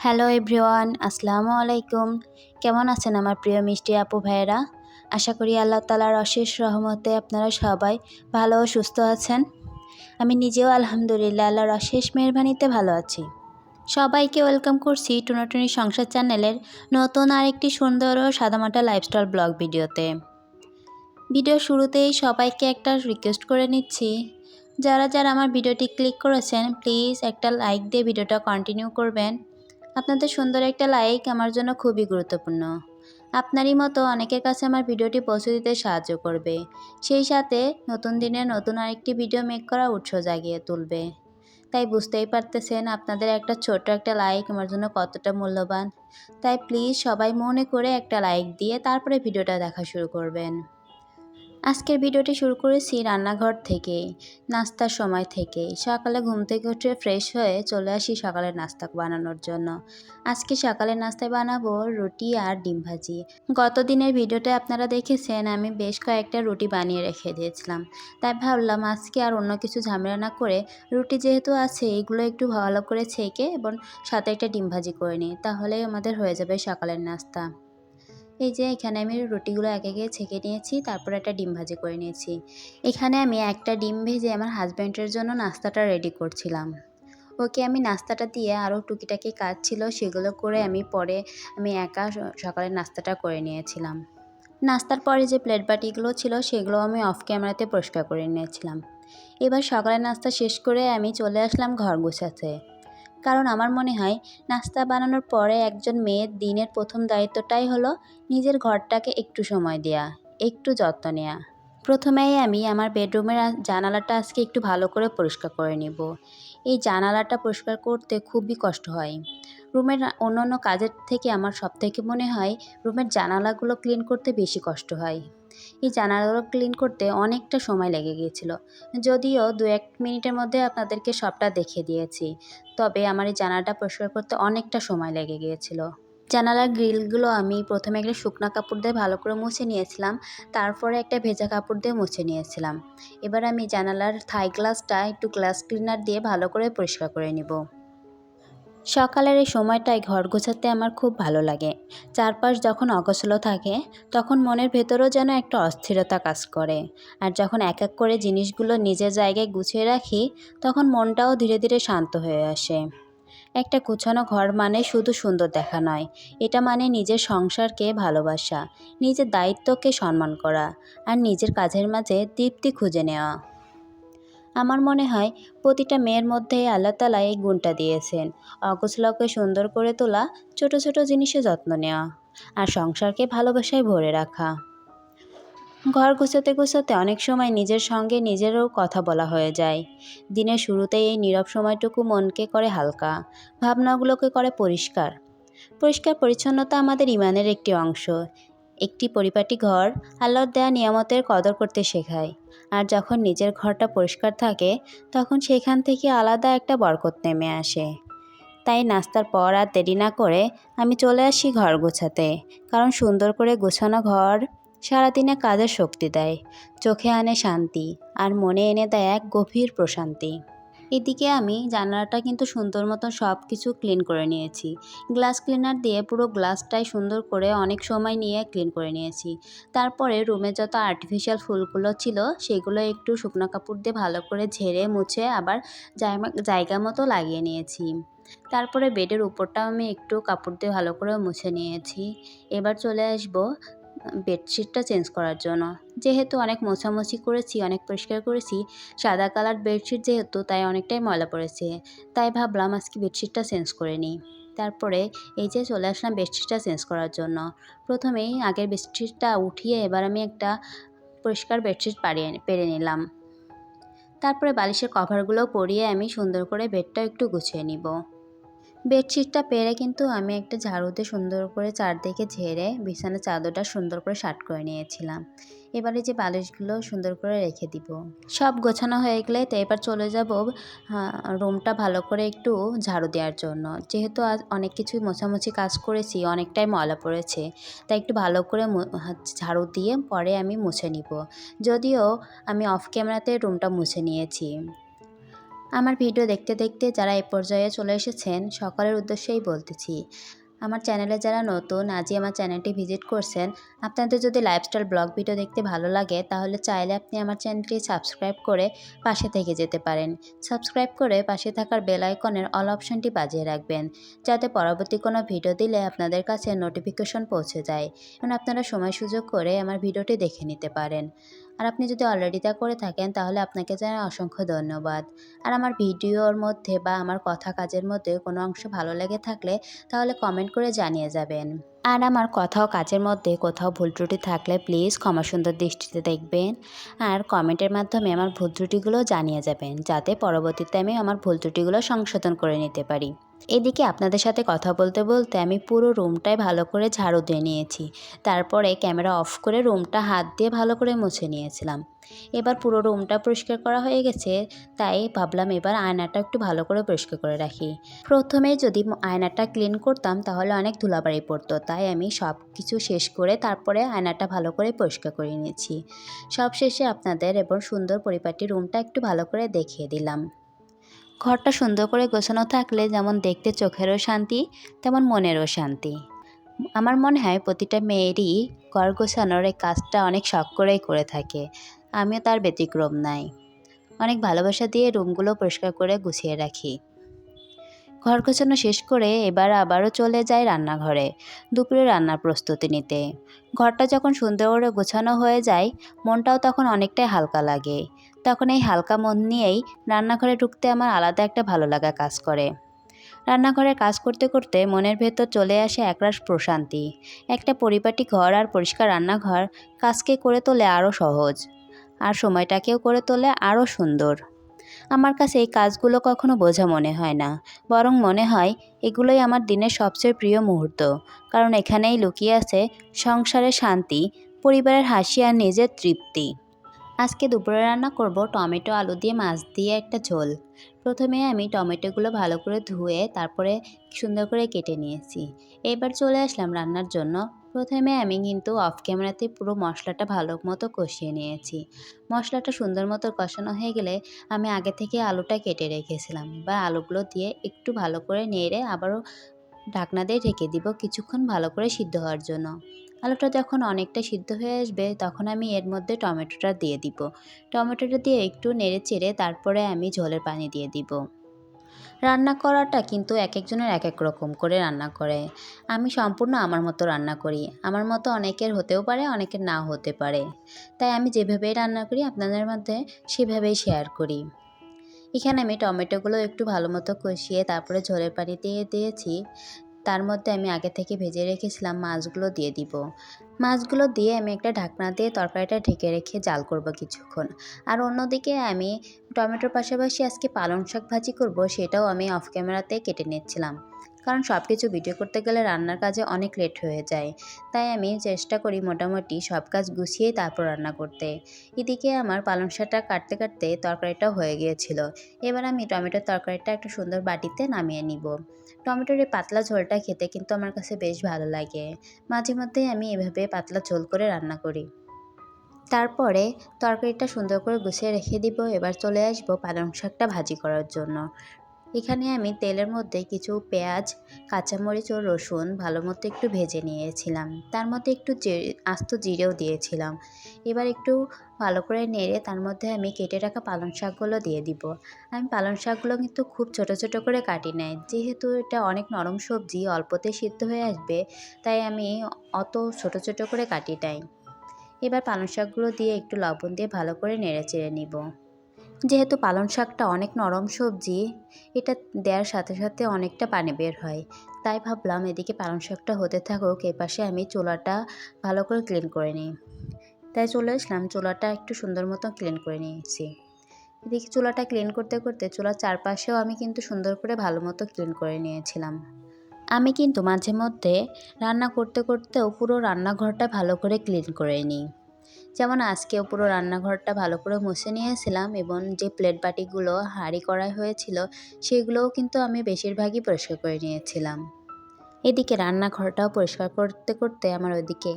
Hello everyone, আসসালামু আলাইকুম। কেমন আছেন আমার প্রিয় মিষ্টি আপু ভাইয়েরা? আশা করি আল্লাহ তাআলার অশেষ রহমতে আপনারা সবাই ভালো ও সুস্থ আছেন। আমি নিজেও আলহামদুলিল্লাহ আল্লাহর অশেষ মেহেরবানিতে ভালো আছি। সবাইকে ওয়েলকাম করছি টুনাটুনি সংসার চ্যানেলের নতুন আরেকটি সুন্দর ও সাদামাটা লাইফস্টাইল ব্লগ ভিডিওতে। ভিডিও শুরুতেই সবাইকে একটা রিকোয়েস্ট করে নিচ্ছি, যারা আমার ভিডিওটি ক্লিক করেছেন প্লিজ একটা লাইক দিয়ে ভিডিওটা কন্টিনিউ করবেন। আপনাদের সুন্দর একটা লাইক আমার জন্য খুবই গুরুত্বপূর্ণ। আপনারই মতো অনেকের কাছে আমার ভিডিওটি পৌঁছে দিতে সাহায্য করবে, সেই সাথে নতুন দিনে নতুন আরেকটি ভিডিও মেক করা উৎসাহ জাগিয়ে তুলবে। তাই বুঝতেই পারতেছেন আপনাদের একটা ছোট একটা লাইক আমার জন্য কতটা মূল্যবান। তাই প্লিজ সবাই মনে করে একটা লাইক দিয়ে তারপরে ভিডিওটা দেখা শুরু করবেন। আজকের ভিডিওটি শুরু করেছি রান্নাঘর থেকে, নাস্তার সময় থেকে। সকালে ঘুম থেকে উঠে ফ্রেশ হয়ে চলে আসি সকালের নাস্তা বানানোর জন্য। আজকে সকালের নাস্তায় বানাবো রুটি আর ডিম ভাজি। গত দিনের ভিডিওতে আপনারা দেখেছেন আমি বেশ কয়েকটা রুটি বানিয়ে রেখে দিয়েছিলাম। তাই ভাবলাম আজকে আর অন্য কিছু ঝামেলা না করে রুটি যেহেতু আছে এগুলো একটু ভালো করে ছেঁকে এবং সাথে একটা ডিম ভাজি করে নিই, তাহলেই আমাদের হয়ে যাবে সকালের নাস্তা। এই যে এখানে আমি রুটিগুলো একে একে ছেঁকে নিয়েছি, তারপর একটা ডিম ভাজি করে নিয়েছি। এখানে আমি একটা ডিম ভেজে আমার হাজব্যান্ডের জন্য নাস্তাটা রেডি করছিলাম। ওকে আমি নাস্তাটা দিয়ে আরও টুকিটাকি কাজ ছিল সেগুলো করে আমি একা সকালের নাস্তাটা করে নিয়েছিলাম। নাস্তার পরে যে প্লেট বাটিগুলো ছিল সেগুলো আমি অফ ক্যামেরাতে পরিষ্কার করে নিয়েছিলাম। এবার সকালের নাস্তা শেষ করে আমি চলে আসলাম ঘর গোছাতে। কারণ আমার মনে হয় নাস্তা বানানোর পরে একজন মেয়ের দিনের প্রথম দায়িত্বটাই হলো নিজের ঘরটাকে একটু সময় দেয়া, একটু যত্ন নেওয়া। প্রথমেই আমি আমার বেডরুমের জানালাটা আজকে একটু ভালো করে পরিষ্কার করে নিব। এই জানালাটা পরিষ্কার করতে খুবই কষ্ট হয়। রুমের অন্যান্য কাজের থেকে আমার সবথেকে মনে হয় রুমের জানালাগুলো ক্লিন করতে বেশি কষ্ট হয়। এই জানালাগুলো ক্লিন করতে অনেকটা সময় লেগে গিয়েছিল। যদিও 2-1 মিনিটের মধ্যে আপনাদেরকে সবটা দেখিয়ে দিয়েছি, তবে আমার এই জানালাটা পরিষ্কার করতে অনেকটা সময় লেগে গিয়েছিল। জানালার গ্রিলগুলো আমি প্রথমে একটা শুকনো কাপড় দিয়ে ভালো করে মুছে নিয়েছিলাম, তারপরে একটা ভেজা কাপড় দিয়ে মুছে নিয়েছিলাম। এবার আমি জানালার থাই গ্লাসটা একটু গ্লাস ক্লিনার দিয়ে ভালো করে পরিষ্কার করে নিব। সকালের এই সময়টায় ঘর গোছাতে আমার খুব ভালো লাগে। চারপাশ যখন অগোছালো থাকে তখন মনের ভেতরেও যেন একটা অস্থিরতা কাজ করে। আর যখন এক এক করে জিনিসগুলো নিজের জায়গায় গুছিয়ে রাখি তখন মনটাও ধীরে ধীরে শান্ত হয়ে আসে। একটা গোছানো ঘর মানে শুধু সুন্দর দেখা নয়, এটা মানে নিজের সংসারকে ভালোবাসা, নিজের দায়িত্বকে সম্মান করা আর নিজের কাজের মাঝে তৃপ্তি খুঁজে নেওয়া। আমার মনে হয় প্রতিটা মেয়ের মধ্যেই আল্লাহ তাআলা এই গুণটা দিয়েছেন, অগোছালোকে সুন্দর করে তোলা, ছোট ছোট জিনিসে যত্ন নেওয়া আর সংসারকে ভালোবাসায় ভরে রাখা। ঘর গুছাতে গুছাতে অনেক সময় নিজের সঙ্গে নিজেরও কথা বলা হয়ে যায়। দিনের শুরুতেই এই নীরব সময়টুকু মনকে করে হালকা, ভাবনাগুলোকে করে পরিষ্কার। পরিষ্কার পরিচ্ছন্নতা আমাদের ইমানের একটি অংশ। একটি পরিপাটি ঘর আল্লাহর দেয়া নিয়ামতের কদর করতে শেখায়। আর যখন নিজের ঘরটা পরিষ্কার থাকে তখন সেখান থেকে আলাদা একটা বরকত নেমে আসে। তাই নাস্তার পর আর দেরি না করে আমি চলে আসি ঘর গোছাতে। কারণ সুন্দর করে গোছানো ঘর সারাদিনে কাজের শক্তি দেয়, চোখে আনে শান্তি আর মনে এনে দেয় এক গভীর প্রশান্তি। এদিকে আমি জানালাটা কিন্তু সুন্দর মতো সব কিছু ক্লিন করে নিয়েছি। গ্লাস ক্লিনার দিয়ে পুরো গ্লাসটাই সুন্দর করে অনেক সময় নিয়ে ক্লিন করে নিয়েছি। তারপরে রুমে যত আর্টিফিশিয়াল ফুলগুলো ছিল সেগুলো একটু শুকনো কাপড় দিয়ে ভালো করে ঝেড়ে মুছে আবার জায়গা মতো লাগিয়ে নিয়েছি। তারপরে বেডের উপরটাও আমি একটু কাপড় দিয়ে ভালো করে মুছে নিয়েছি। এবার চলে আসবো বেডশিটটা চেঞ্জ করার জন্য। যেহেতু অনেক মোছামুছি করেছি, অনেক পরিষ্কার করেছি, সাদা কালার বেডশিট যেহেতু তাই অনেকটাই ময়লা পড়েছে। তাই ভাবলাম আজকে বেডশিটটা চেঞ্জ করে নিই। তারপরে এই যে চলে আসলাম বেডশিটটা চেঞ্জ করার জন্য। প্রথমেই আগের বেডশিটটা উঠিয়ে এবার আমি একটা পরিষ্কার বেডশিট পেরে নিলাম। তারপরে বালিশের কভারগুলো পরিয়ে আমি সুন্দর করে বেডটা একটু গুছিয়ে নিব। বেডশিটটা পেরে কিন্তু আমি একটা ঝাড়ু দিয়ে সুন্দর করে চারদিকে ঝেড়ে বিছানার চাদরটা সুন্দর করে শার্ট করে নিয়েছিলাম। এবারে যে বালিশগুলো সুন্দর করে রেখে দিব। সব গোছানো হয়ে গেলে তো এবার চলে যাব রুমটা ভালো করে একটু ঝাড়ু দেওয়ার জন্য। যেহেতু আজ অনেক কিছুই মোছামুছি কাজ করেছি, অনেকটাই ময়লা পড়েছে, তাই একটু ভালো করে ঝাড়ু দিয়ে পরে আমি মুছে নিব। যদিও আমি অফ ক্যামেরাতে রুমটা মুছে নিয়েছি। আমার ভিডিও দেখতে দেখতে যারা এই পর্যায়ে চলে এসেছেন সকলের উদ্দেশ্যেই বলতেছি, আমার চ্যানেলে যারা নতুন আজই আমার চ্যানেলটি ভিজিট করছেন, আপনাদের যদি লাইফস্টাইল ব্লগ ভিডিও দেখতে ভালো লাগে তাহলে চাইলে আপনি আমার চ্যানেলটি সাবস্ক্রাইব করে পাশে থেকে যেতে পারেন। সাবস্ক্রাইব করে পাশে থাকার বেল আইকনের অল অপশনটি বাজিয়ে রাখবেন, যাতে পরবর্তী কোনো ভিডিও দিলে আপনাদের কাছে নোটিফিকেশন পৌঁছে যায় এবং আপনারা সময় সুযোগ করে আমার ভিডিওটি দেখে নিতে পারেন। আর আপনি যদি অলরেডি তা করে থাকেন তাহলে আপনাকে জানাই অসংখ্য ধন্যবাদ। আর আমার ভিডিওর মধ্যে বা আমার কথা কাজের মধ্যে কোনো অংশ ভালো লেগে থাকলে তাহলে কমেন্ট করে জানিয়ে যাবেন। আর আমার কথা ও কাজের মধ্যে কোথাও ভুল ত্রুটি থাকলে প্লিজ ক্ষমা সুন্দর দৃষ্টিতে দেখবেন আর কমেন্টের মাধ্যমে আমার ভুল ত্রুটিগুলো জানিয়ে যাবেন, যাতে পরবর্তীতে আমি আমার ভুল ত্রুটিগুলো সংশোধন করে নিতে পারি। এদিকে আপনাদের সাথে কথা বলতে বলতে আমি পুরো রুমটাই ভালো করে ঝাড়ু দিয়ে নিয়েছি। তারপরে ক্যামেরা অফ করে রুমটা হাত দিয়ে ভালো করে মুছে নিয়েছিলাম। এবার পুরো রুমটা পরিষ্কার করা হয়ে গেছে, তাই ভাবলাম এবার আয়নাটা একটু ভালো করে পরিষ্কার করে রাখি। প্রথমে যদি আয়নাটা ক্লিন করতাম তাহলে অনেক ধুলাবাড়ি পড়তো, তাই আমি সব কিছু শেষ করে তারপরে আয়নাটা ভালো করে পরিষ্কার করে নিয়েছি। সব শেষে আপনাদের এবং সুন্দর পরিপাটি রুমটা একটু ভালো করে দেখিয়ে দিলাম। ঘরটা সুন্দর করে গোছানো থাকলে যেমন দেখতে চোখেরও শান্তি তেমন মনেরও শান্তি। আমার মনে হয় প্রতিটা মেয়েরই ঘর গোছানোর এই কাজটা অনেক শখ করেই করে থাকে, আমিও তার ব্যতিক্রম নাই। অনেক ভালোবাসা দিয়ে রুমগুলো পরিষ্কার করে গুছিয়ে রাখি। ঘর গোছানো শেষ করে এবার আবারও চলে যাই রান্নাঘরে দুপুরে রান্নার প্রস্তুতি নিতে। ঘরটা যখন সুন্দর করে গোছানো হয়ে যায় মনটাও তখন অনেকটাই হালকা লাগে। তখন এই হালকা মন নিয়েই রান্নাঘরে ঢুকতে আমার আলাদা একটা ভালো লাগা কাজ করে। রান্নাঘরে কাজ করতে করতে মনের ভেতর চলে আসে একরাশ প্রশান্তি। একটা পরিপাটি ঘর আর পরিষ্কার রান্নাঘর কাজকে করে তোলে আরও সহজ, আর সময়টাকেও করে তোলে আরও সুন্দর। আমার কাছে এই কাজগুলো কখনো বোঝা মনে হয় না, বরং মনে হয় এগুলোই আমার দিনের সবচেয়ে প্রিয় মুহূর্ত, কারণ এখানেই লুকিয়ে আছে সংসারের শান্তি, পরিবারের হাসি আর নিজের তৃপ্তি। আজকে দুপুরে রান্না করব টমেটো আলু দিয়ে মাছ দিয়ে একটা ঝোল। প্রথমে আমি টমেটোগুলো ভালো করে ধুয়ে তারপরে সুন্দর করে কেটে নিয়েছি। এবার চলে আসলাম রান্নার জন্য। প্রথমে আমি কিন্তু অফ ক্যামেরাতে পুরো মশলাটা ভালো মতো কষিয়ে নিয়েছি। মশলাটা সুন্দর মতো কষানো হয়ে গেলে আমি আগে থেকে আলুটা কেটে রেখেছিলাম। এবার আলুগুলো দিয়ে একটু ভালো করে নেড়ে আবারও ঢাকনা দিয়ে ঢেকে দিব কিছুক্ষণ ভালো করে সিদ্ধ হওয়ার জন্য। আলুটা যখন অনেকটা সিদ্ধ হয়ে আসবে তখন আমি এর মধ্যে টমেটোটা দিয়ে দিব। টমেটোটা দিয়ে একটু নেড়ে চেড়ে তারপরে আমি ঝোলের পানি দিয়ে দিব। রান্না করাটা কিন্তু এক একজনের এক এক রকম করে রান্না করে। আমি সম্পূর্ণ আমার মতো রান্না করি। আমার মতো অনেকের হতেও পারে, অনেকের নাও হতে পারে। তাই আমি যেভাবেই রান্না করি আপনাদের মধ্যে সেভাবেই শেয়ার করি। এখানে আমি টমেটোগুলো একটু ভালো মতো কষিয়ে তারপরে ঝোলের পানি দিয়ে দিয়েছি। তার মধ্যে আমি আগে থেকে ভেজে রেখেছিলাম মাছগুলো দিয়ে দিব। মাছগুলো দিয়ে আমি একটা ঢাকনা দিয়ে তরকারিটা ঢেকে রেখে জাল করব কিছুক্ষণ। আর অন্যদিকে আমি টমেটোর পাশাপাশি আজকে পালং শাক ভাজি করব, সেটাও আমি অফ ক্যামেরাতে কেটে নিচ্ছিলাম। কারণ সব কিছু ভিডিও করতে গেলে রান্নার কাজে অনেক লেট হয়ে যায়, তাই আমি চেষ্টা করি মোটামুটি সব কাজ গুছিয়ে তারপর রান্না করতে। এদিকে আমার পালং শাকটা কাটতে কাটতে তরকারিটাও হয়ে গিয়েছিল। এবার আমি টমেটোর তরকারিটা একটা সুন্দর বাটিতে নামিয়ে নিব। টমেটোর এই পাতলা ঝোলটা খেতে কিন্তু আমার কাছে বেশ ভালো লাগে। মাঝে মধ্যেই আমি এভাবে পাতলা ঝোল করে রান্না করি। তারপরে তরকারিটা সুন্দর করে গুছিয়ে রেখে দিব। এবার চলে আসব পালং শাকটা ভাজি করার জন্য। এখানে আমি তেলের মধ্যে কিছু পেঁয়াজ, কাঁচামরিচ ও রসুন ভালো মতো একটু ভেজে নিয়েছিলাম। তার মধ্যে একটু আস্ত জিরেও দিয়েছিলাম। এবার একটু ভালো করে নেড়ে তার মধ্যে আমি কেটে রাখা পালং শাকগুলো দিয়ে দিব। আমি পালং শাকগুলো কিন্তু খুব ছোট ছোট করে কাটি নাই, যেহেতু এটা অনেক নরম সবজি অল্পতে সিদ্ধ হয়ে আসবে, তাই আমি অত ছোট ছোট করে কাটি নাই। এবার পালং শাকগুলো দিয়ে একটু লবণ দিয়ে ভালো করে নেড়ে চেড়ে নিব। যেহেতু পালং শাকটা অনেক নরম সবজি, এটা দেওয়ার সাথে সাথে অনেকটা পানি বের হয়, তাই ভাবলাম এদিকে পালং শাকটা হতে থাকুক, এপাশে আমি চুলাটা ভালো করে ক্লিন করে নিই। তাই চলে আসলাম, চুলাটা একটু সুন্দর মতো ক্লিন করে নিয়েছি। এদিকে চুলাটা ক্লিন করতে করতে চুলার চারপাশেও আমি কিন্তু সুন্দর করে ভালো মতো ক্লিন করে নিয়েছিলাম। আমি কিন্তু মাঝে মধ্যে রান্না করতে করতেও পুরো রান্নাঘরটা ভালো করে ক্লিন করে নিই। যেমন আজকেও পুরো রান্নাঘরটা ভালো করে মুছে নিয়েছিলাম এবং যে প্লেট বাটিগুলো হাঁড়ি কড়াই হয়েছিল সেগুলোও কিন্তু আমি বেশিরভাগই পরিষ্কার করে নিয়েছিলাম। এদিকে রান্নাঘরটাও পরিষ্কার করতে করতে আমার ওইদিকে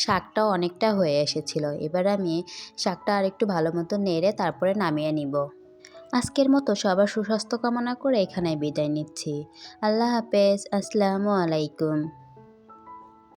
শাকটাও অনেকটা হয়ে এসেছিল। এবার আমি শাকটা আরেকটু ভালো মতো নেড়ে তারপরে নামিয়ে নিব। আজকের মতো সবার সুস্বাস্থ্য কামনা করে এখানেই বিদায় নিচ্ছি। আল্লাহ হাফেজ। আসসালামু আলাইকুম।